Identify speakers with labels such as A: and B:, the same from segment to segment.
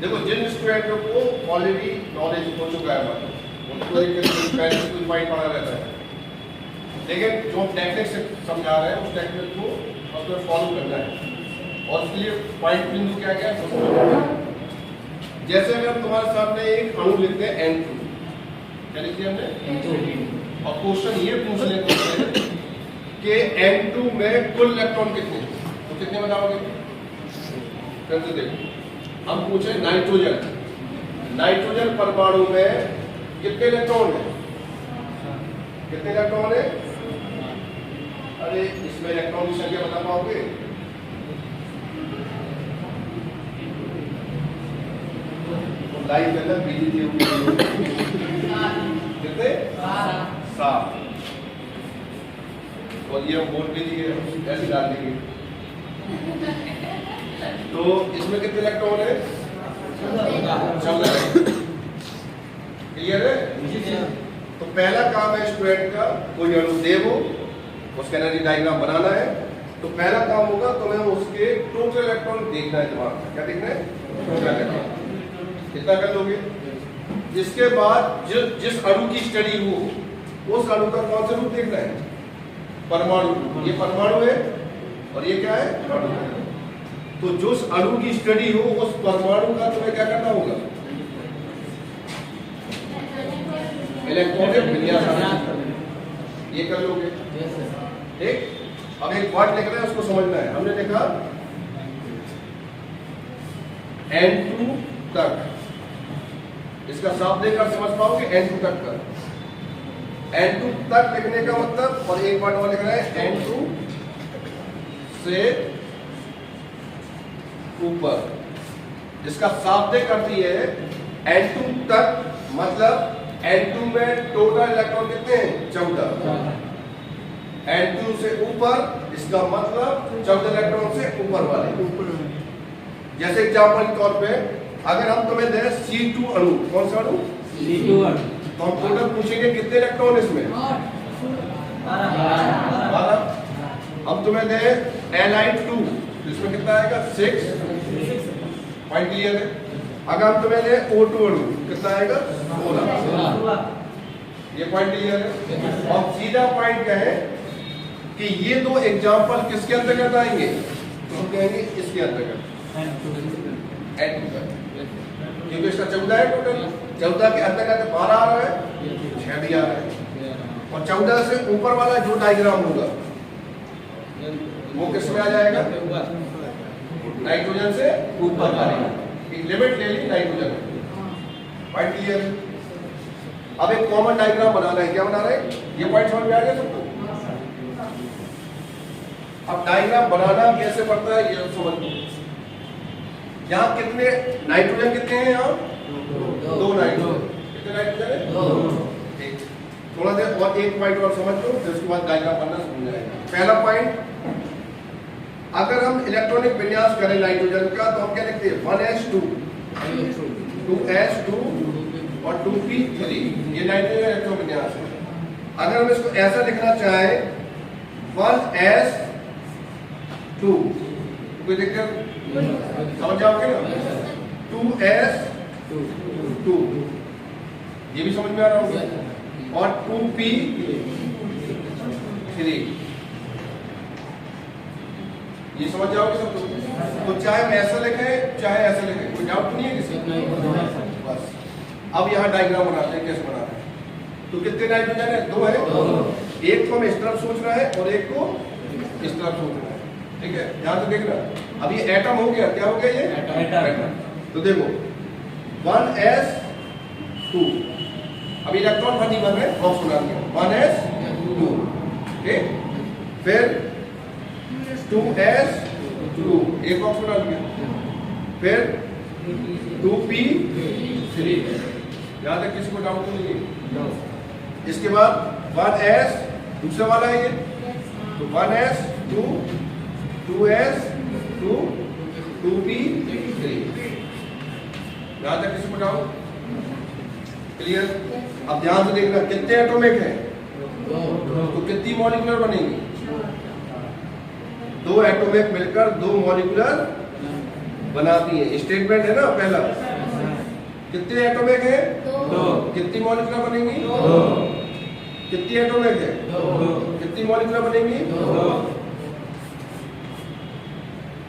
A: देखो जिन स्टूडेंटों को already knowledge हो चुका है मतलब उनको एक पॉइंट पढ़ा रहता है, लेकिन जो टेक्निक से समझा रहे हैं उस टेक्निक को उसमें फॉलो करना है और इसलिए पॉइंट बिंदु क्या क्या है। जैसे अगर तुम्हारे सामने एक अणु लिखते हैं N2, क्या लिखते हैं हमने, और क्वेश्चन ये पूछ लेते हैं कि N2 में कुल इलेक्ट्रॉन कितने, तो कितने बताओगे? फिर से देखो, हम पूछे नाइट्रोजन परमाणु में कितने इलेक्ट्रॉन है? कितने इलेक्ट्रॉन है? अरे इसमें इलेक्ट्रॉन की संख्या बता पाओगे? लाइव करना बीजी कितने? 7। और ये हम बोल लीजिए ऐसे डाल देंगे। तो इसमें कितने इलेक्ट्रॉन है? 14। क्लियर है? तो पहला काम है स्टूडेंट का, कोई अणु दे वो उसका एनर्जी डायग्राम बनाना है, तो पहला काम होगा तुम्हें उसके टोटल इलेक्ट्रॉन देखना है दिमाग में। क्या देखना है? टोटल इलेक्ट्रॉन कितना कर लोगे। इसके बाद जिस अणु की स्टडी हो उस अणु का कौन सा रूप देखना है? परमाणु। ये परमाणु है और ये क्या है? अणु है। तो जिस अणु की स्टडी हो उस परमाणु का तुम्हें क्या करना होगा? इलेक्ट्रॉनिक विन्यास ये कर लोगे। ठीक, अब एक वर्ड लिख रहे हैं उसको समझना है। हमने लिखा N2 तक, इसका साफ देखकर समझ पाओगे N2 तक का। N2 तक लिखने का मतलब, और एक वर्ड और लिख रहे हैं N2 से ऊपर, जिसका साफ देख करती है N2 तक मतलब N2 में टोटल इलेक्ट्रॉन कितने हैं? 14। N2 से ऊपर इसका मतलब 14 इलेक्ट्रॉन से ऊपर वाले। जैसे एग्जांपल के तौर पे अगर हम तुम्हें दें C2 अणु, कौन सा अणु? C2 अणु, तो हम टोटल पूछेंगे कितने इलेक्ट्रॉन इसमें? 12। हम तुम्हें दें Li2, इसमें कितना आएगा? 6। पॉइंट क्लियर है? अगर हम तुम्हें दें O2 अणु, कितना आएगा? 16। ये पॉइंट क्लियर है? और सीधा पॉइंट क्या है कि ये दो एग्जांपल किसके अंतर्गत आएंगे? तो हम कहेंगे इसके अंतर्गत, क्योंकि इसका 14 है टोटल। 14 के अंतर्गत 12 आ रहा है, 6 भी आ रहा है। और 14 से ऊपर वाला जो डायग्राम होगा वो किस में आ जाएगा? नाइट्रोजन से ऊपर वाले। एक लिमिट ले ली नाइट्रोजन। पॉइंट क्लियर है? अब एक कॉमन डायग्राम बनाना है। क्या बना रहे हैं? ये पॉइंट समझ में आ गया सबको? अब डायग्राम बनाना कैसे पड़ता है ये समझ लो। यहाँ कितने नाइट्रोजन कितने हैं? यहाँ 2 नाइट्रोजन। कितने नाइट्रोजन है? 2। ठीक, थोड़ा देर और एक पॉइंट और समझ लो, फिर उसके बाद डायग्राम बनना समझ जाएगा। पहला पॉइंट, अगर हम इलेक्ट्रॉनिक विन्यास करें नाइट्रोजन का तो हम क्या लिखते हैं? 1s2, 2s2 और 2p3। ये नाइट्रोजन इलेक्ट्रॉन विन्यास है। अगर हम इसको ऐसा लिखना चाहें 1s2, कोई दिक्कत? समझ जाओगे ना? 2s2, ये भी समझ में आ रहा होगा, और 2p3, ये समझ जाओगे सब लोग? तो चाहे मैं ऐसा लिखे चाहे ऐसा लिखे, कोई डाउट नहीं है किसी? बस अब यहाँ डायग्राम बनाते हैं। कैसे बनाते हैं? तो कितने नाइट्रोजन है? 2 है। एक को हम इस तरफ सोच रहा है और एक को इस तरफ सोच रहा है। ठीक है, ध्यान से देखना। अब ये एटम हो गया। क्या हो गया? ये एटम। तो देखो 1s2, अभी इलेक्ट्रॉन भर नहीं बन रहे, बॉक्स बना दिया 1s2। ठीक, फिर 2s2, एक बॉक्स बना दिया, फिर 2p3। यहां तक किसी को डाउट नहीं है? इसके बाद 1s, दूसरा वाला है ये, तो 1s2, 2s2, 2p3। यहां तक किसी को डाउट? क्लियर? अब ध्यान से देखना, कितने एटॉमिक है? तो कितनी मॉलिक्यूलर बनेंगी? 2 एटॉमिक मिलकर 2 मॉलिक्यूलर बनाती है। स्टेटमेंट है ना पहला। कितने एटॉमिक है?
B: 2।
A: कितनी मॉलिक्यूलर बनेंगी?
B: 2।
A: कितनी एटॉमिक है?
B: 2।
A: कितनी मॉलिक्यूलर बनेंगी?
B: 2।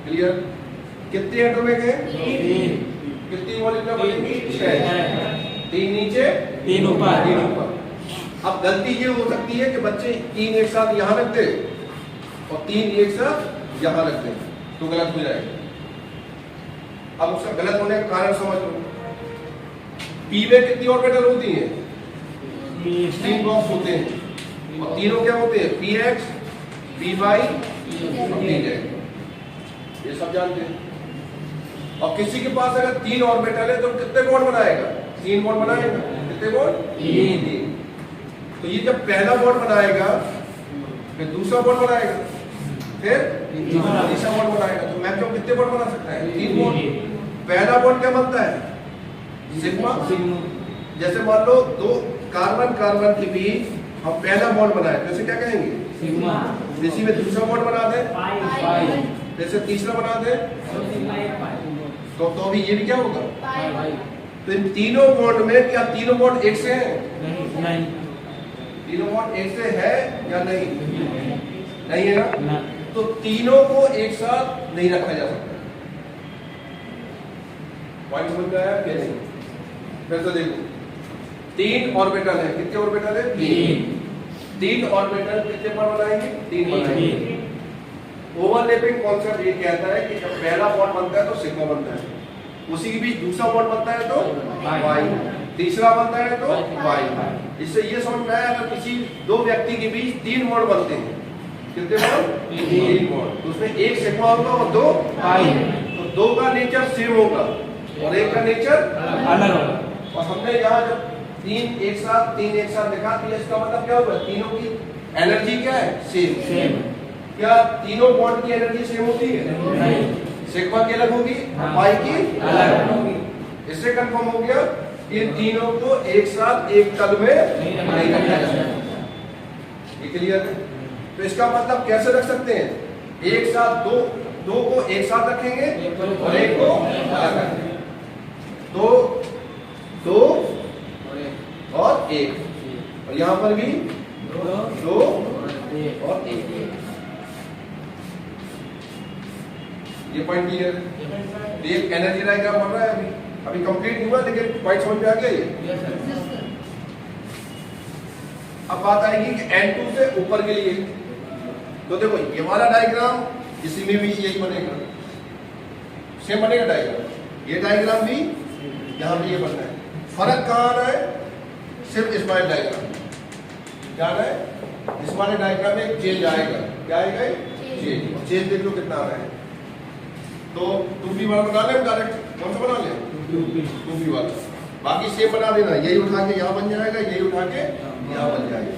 A: क्लियर? कितनी एटॉमिक है?
B: 3।
A: कितनी मॉलिक्यूलर बनेंगी? 6। 3 नीचे
B: 3 ऊपर।
A: 3 ऊपर। अब गलती ये हो सकती है कि बच्चे 3 एक साथ यहाँ रख दे और 3 एक साथ यहाँ रख दे, तो गलत हो जाएगा। अब उसका गलत होने का कारण समझ लो। पी में कितनी ऑर्बिटल होती हैं? 3 बॉक्स होते हैं और तीनों क्या होते हैं? पी एक्स, पी वाई और पी जेड, ये सब जानते हैं। और किसी के पास अगर 3 ऑर्बिटल है तो कितने बॉन्ड बनाएगा? 3 बॉन्ड बनाएगा। कितने बॉन्ड? 3। तो ये जब पहला बॉन्ड बनाएगा फिर दूसरा बॉन्ड बनाएगा फिर तीसरा बॉन्ड बनाएगा, तो मैक्सिमम कितने बॉन्ड बना सकता है? 3 बॉन्ड। पहला बॉन्ड क्या बनता है? सिग्मा। जैसे मान लो 2 कार्बन कार्बन के बीच हम पहला बॉन्ड बनाए तो इसे क्या कहेंगे?
B: सिग्मा।
A: इसी में दूसरा बॉन्ड बना दे,
B: पाई।
A: जैसे तीसरा बना दे तो भी ये भी क्या होगा? तो इन तीनों बॉन्ड में क्या तीनों बॉन्ड एक से हैं?
B: नहीं।
A: तीनों बॉन्ड एक से है या नहीं? नहीं है ना? तो तीनों को एक साथ नहीं रखा जा सकता। पॉइंट समझ में आया क्या? नहीं? फिर तो देखो 3 ऑर्बिटल है। कितने ऑर्बिटल है? 3 ऑर्बिटल कितने बार बनाएंगे? 3 बनाएंगे। ओवरलैपिंग कॉन्सेप्ट ये कहता है कि जब पहला बॉन्ड बनता है तो सिग्मा बनता है, उसी के बीच दूसरा बॉन्ड बनता है तो वाई, तीसरा बनता है तो वाई। इससे ये समझ में आया अगर किसी 2 व्यक्ति के बीच 3 बॉन्ड बनते हैं, कितने बॉन्ड? 3 बॉन्ड, तो उसमें एक सिग्मा होगा और 2 वाई, तो 2 का नेचर सेम होगा और एक का नेचर
B: अलग होगा।
A: और हमने यहाँ जब 3 एक साथ लिखा तो इसका मतलब क्या होगा? तीनों की एनर्जी क्या है? सेम। क्या तीनों बॉन्ड की एनर्जी सेम होती है?
B: नहीं।
A: सिग्मा की अलग होगी, पाई की
B: अलग होगी।
A: इससे कंफर्म हो गया कि तीनों को एक साथ एक तल में नहीं रखा जा सकता। ये क्लियर है? तो इसका मतलब कैसे रख सकते हैं? एक साथ दो को एक साथ रखेंगे और एक को अलग रखेंगे। 2 और 1, और यहाँ पर भी 2 और 1। ये पॉइंट क्लियर है? तो एक एनर्जी डायग्राम बन रहा है अभी कंप्लीट नहीं हुआ, लेकिन पॉइंट समझ में आ गया ये। अब बात आएगी कि N2 से ऊपर के लिए, तो देखो ये वाला डायग्राम इसी में भी यही बनेगा, सेम बनेगा डायग्राम। ये डायग्राम भी यहाँ पे ये बनना है। फर्क कहाँ आ रहा है? सिर्फ इस वाले डायग्राम क्या आ रहा है? इस वाले डायग्राम में चेंज आएगा। क्या आएगा? चेंज देख लो कितना आ रहा है। तो 2p वाला बना ले डायरेक्ट। कौन सा बना ले? 2p वाला। बाकी सेम बना देना, यही उठा के यहाँ बन जाएगा, यही उठा के यहाँ बन जाएगा।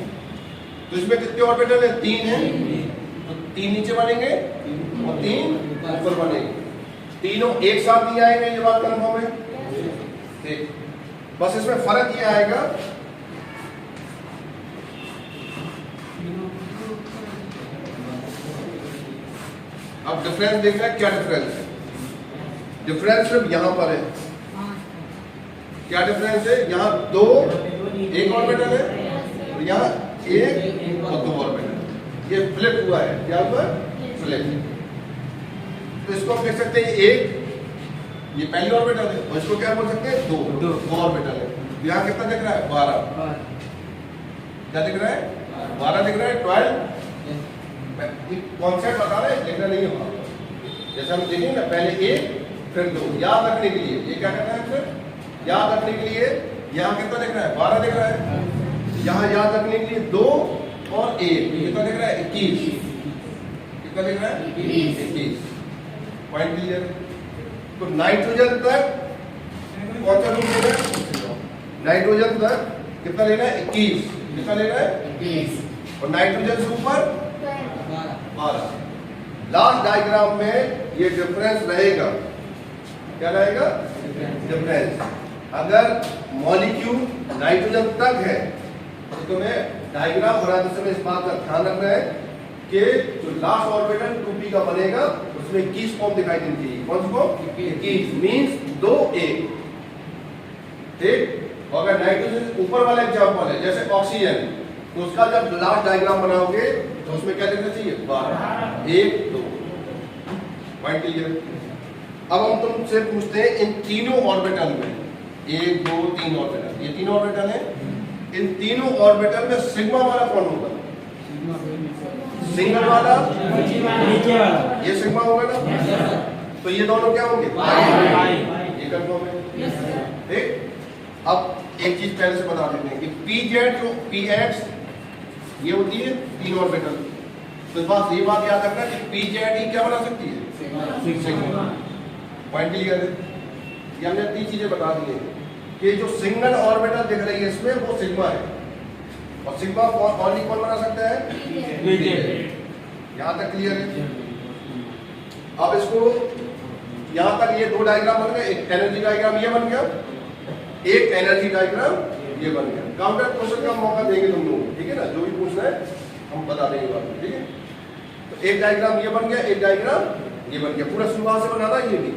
A: तो इसमें कितने ऑर्बिटल है? 3 है, तो 3 नीचे बनेंगे और 3 ऊपर बनेंगे। तीनों एक साथ नहीं आएंगे, ये बात कन्फर्म है? ठीक, बस इसमें फर्क ये आएगा अब डिफरेंस देखना है। क्या डिफरेंस है? डिफरेंस सिर्फ यहां पर है। क्या डिफरेंस है? यहाँ 2 एक ऑर्बिटल है और यहाँ 1 और 2 ऑर्बिटल। ये फ्लिप हुआ है। क्या हुआ? फ्लिप। तो इसको हम देख सकते हैं 1, ये पहली ऑर्बिटल है, और इसको क्या बोल सकते हैं? 2 ऑर्बिटल है। यहाँ कितना दिख रहा है? 12। क्या दिख रहा है? 12 दिख रहा है। 12 कॉन्सेप्ट बता रहे हैं, लिखना नहीं होगा। जैसे हम देखेंगे ना, पहले 1 फिर 2, याद रखने के लिए। ये क्या करना है? फिर याद रखने के लिए यहाँ कितना दिख रहा है? 12 दिख रहा है। यहाँ याद रखने के लिए 2 और 1 कितना दिख रहा है? 21। कितना दिख रहा है? 21। पॉइंट क्लियर है? तो नाइट्रोजन तक कौन सा रूप लेना है? नाइट्रोजन तक कितना लेना है? 21। कितना लेना है? 21। और नाइट्रोजन से ऊपर 12। लास्ट डायग्राम में ये डिफरेंस रहेगा। क्या रहेगा? डिफरेंस। अगर मॉलिक्यूल नाइट्रोजन तक है तो तुम्हें डायग्राम बनाते समय इस बात का ध्यान रखना है कि जो लास्ट ऑर्बिटल 2p का बनेगा उसमें 21 फॉर्म दिखाई देनी चाहिए। कौन सी फॉर्म? 21 मींस 2 1। ठीक। और अगर नाइट्रोजन ऊपर वाला एग्जाम्पल है जैसे ऑक्सीजन, तो उसका जब लास्ट डायग्राम बनाओगे तो उसमें क्या लिखना चाहिए? 12, 1 2। Point clear. अब हम तुमसे पूछते हैं इन तीनों ऑर्बिटल में 1 2 3 ऑर्बिटल, ये तीनों ऑर्बिटल है, इन तीनों ऑर्बिटल में सिग्मा वाला कौन होगा? सिंगल वाला,
B: नीचे वाला,
A: ये सिग्मा होगा ना, तो ये दोनों क्या होंगे? ये कंफर्म है। ठीक। अब एक चीज पहले से बता देते हैं कि पीजेड जो पीएक्स ये होती है तीन ऑर्बिटल, तो बस ये बात याद रखना कि पीजेड ही क्या बना सकती है? सिग्मा। पॉइंट क्लियर है। ये हमने तीन चीजें बता दी है कि जो सिंगल ऑर्बिटल दिख रही है इसमें वो सिग्मा है, और सिग्मा ओनली कौन बना सकता है? यहाँ तक क्लियर है। अब इसको यहाँ तक ये दो डायग्राम बन गए, एक एनर्जी डायग्राम ये बन गया, एक एनर्जी डायग्राम ये बन गया। काउंटर क्वेश्चन का मौका देंगे तुम लोग, ठीक है ना, जो भी पूछना है हम बता देंगे बाद में, ठीक है। तो एक डायग्राम ये बन गया, एक डायग्राम ये बन गया, पूरा शुरुआत से बनाना ये भी,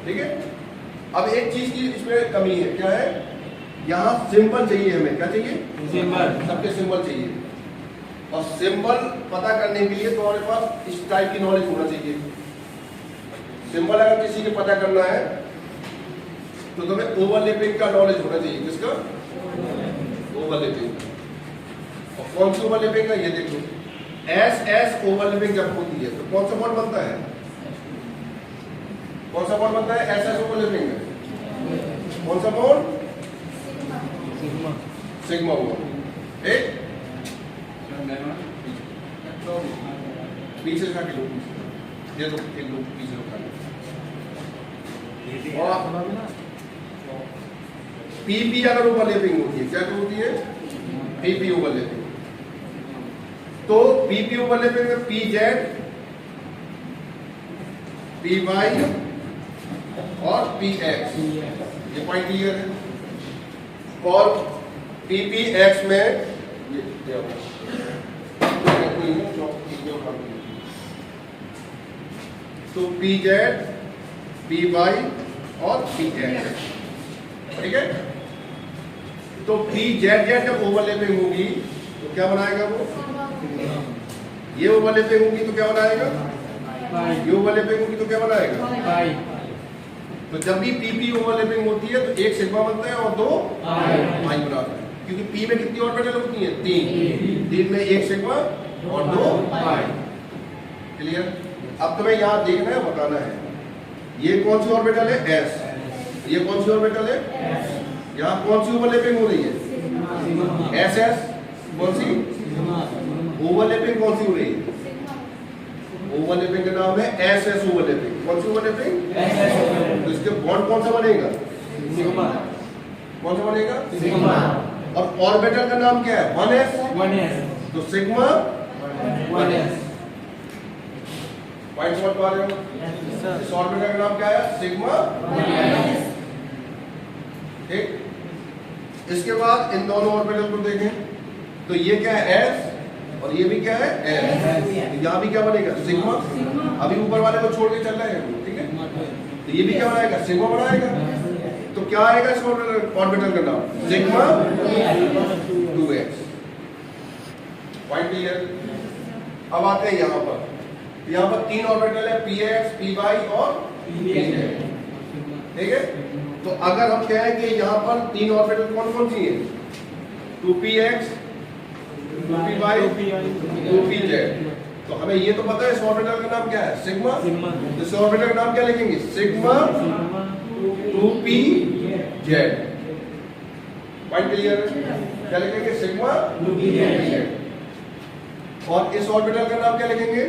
A: ठीक है। अब एक चीज की इसमें कमी है, क्या है? यहाँ सिंबल चाहिए हमें, क्या चाहिए?
B: सिंबल,
A: सबके सिंबल चाहिए, और सिंबल पता करने के लिए तुम्हारे पास इस टाइप की नॉलेज होना चाहिए। सिंबल अगर किसी को पता करना है तो तुम्हें ओवरलैपिंग का नॉलेज होना चाहिए। किसका? ओवरलैपिंग। और कौन सी ओवरलैपिंग का? ये देखो, एस एस ओवरलैपिंग जब होती है तो कौन सा बॉन्ड बनता है? कौन सा बॉन्ड बनता है? एस एस ओवरलैपिंग में कौन सा बॉन्ड? Sigma bond. एक पीछे का किलो ये तो एक लोग पीछे रखा पीपी अगर ओवरलैपिंग होती है, क्या होती है? PP overlapping. तो पीपी ओवरलैपिंग में पी जेड, पी वाई और पी एक्स, ये पॉइंट क्लियर है। और पीपी एक्स में ये तो पी जेड, पी वाई और पी एक्स, ठीक है। तो पी जेड जेड जब ओवरलैपिंग होगी तो क्या बनाएगा वो? ये ओवरलैपिंग होगी तो क्या बनाएगा? ये ओवरलैपिंग होगी तो क्या बनाएगा? तो जब भी पीपी ओवरलैपिंग होती है तो एक सिग्मा बनता है और दो पाई बनाता है, क्योंकि पी में कितनी ऑर्बिटल होती है? 3। 3 में एक सिग्मा और दो पाई। क्लियर। अब तुम्हें यहाँ देखना है, बताना है ये कौन सी ऑर्बिटल है? एस। ये कौन सी ऑर्बिटल है? यहाँ कौन सी ओवरलैपिंग हो रही है? S S. कौन सी ओवरलैपिंग? कौन सी हो रही है? ओवरलैपिंग का नाम है एस एस ओवरलैपिंग। कौन सी ओवरलैपिंग? तो इसके बॉन्ड कौन सा बनेगा? कौन सा बनेगा?
B: सिग्मा।
A: और ऑर्बिटल का नाम क्या है? 1s। तो सिग्मा 1s। पॉइंट समझ पा रहे हो? इस ऑर्बिटल का नाम क्या है? Sigma 1s। ठीक। इसके बाद इन दोनों ऑर्बिटल को देखें तो ये क्या है? s, और ये भी क्या है? s। तो यहाँ भी क्या बनेगा? सिग्मा। अभी ऊपर वाले को छोड़ के चल रहे हैं, ठीक है। तो ये भी क्या बनाएगा? सिग्मा बनाएगा। तो क्या आएगा इस ऑर्बिटल का नाम? Sigma 2x। Point clear. अब आते हैं यहाँ पर। यहाँ पर तीन ऑर्बिटल है, px, py और pz, ठीक है। तो अगर हम कहें कि यहाँ पर तीन ऑर्बिटल कौन कौन सी हैं? 2px, 2py, 2pz। तो हमें ये तो पता है इस ऑर्बिटल का नाम क्या है? सिग्मा। इस ऑर्बिटल का नाम क्या लिखेंगे? Sigma 2pz। पॉइंट क्लियर है। क्या लिखेंगे? Sigma 2pz। और इस ऑर्बिटल का नाम क्या लिखेंगे?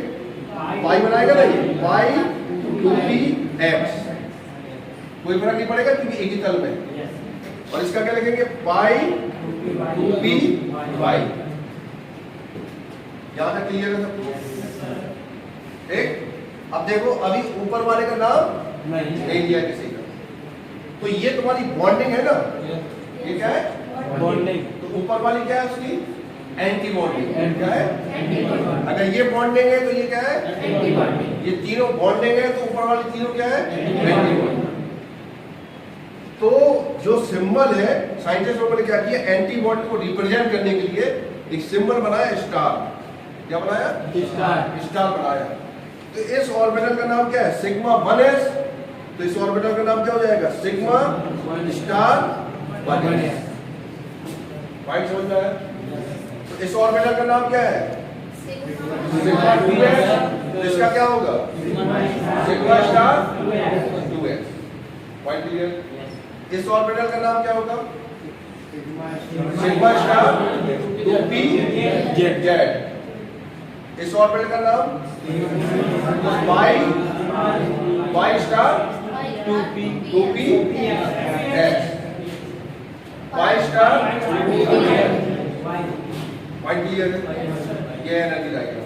A: पाई बनाएगा ना, ये पाई 2px। कोई फर्क नहीं पड़ेगा क्योंकि एक ही तल में। और इसका क्या लिखेंगे? पाई 2py। यहां तक क्लियर है सबको? ठीक। अब देखो, अभी ऊपर वाले का नाम नहीं लिया किसी का, तो ये तुम्हारी बॉन्डिंग है ना, ये क्या है?
B: बॉन्डिंग।
A: तो ऊपर वाली क्या है उसकी? Anti bonding. क्या है? अगर ये बॉन्डिंग है तो ये क्या है? Anti bonding. ये तीनों बॉन्डिंग है तो ऊपर वाली तीनों क्या है? Anti bonding. तो जो सिंबल है साइंटिस्ट लोगों ने क्या किया, एंटीबॉडी को रिप्रेजेंट करने के लिए एक सिंबल बनाया स्टार। क्या बनाया? स्टार बनाया। तो इस ऑर्बिटल का नाम क्या है? Sigma 1s। तो इस ऑर्बिटल का नाम क्या हो जाएगा? Sigma star 1s। पॉइंट समझ में आया? तो इस ऑर्बिटल का नाम क्या है? Sigma 2s। तो इसका क्या होगा? Sigma star 2s। Point clear? इस ऑर्बिटल का नाम क्या होगा? Sigma star 2p z। इस ऑर्बिटल का नाम y star 2p x। y star point clear है? ये एनर्जी लाइक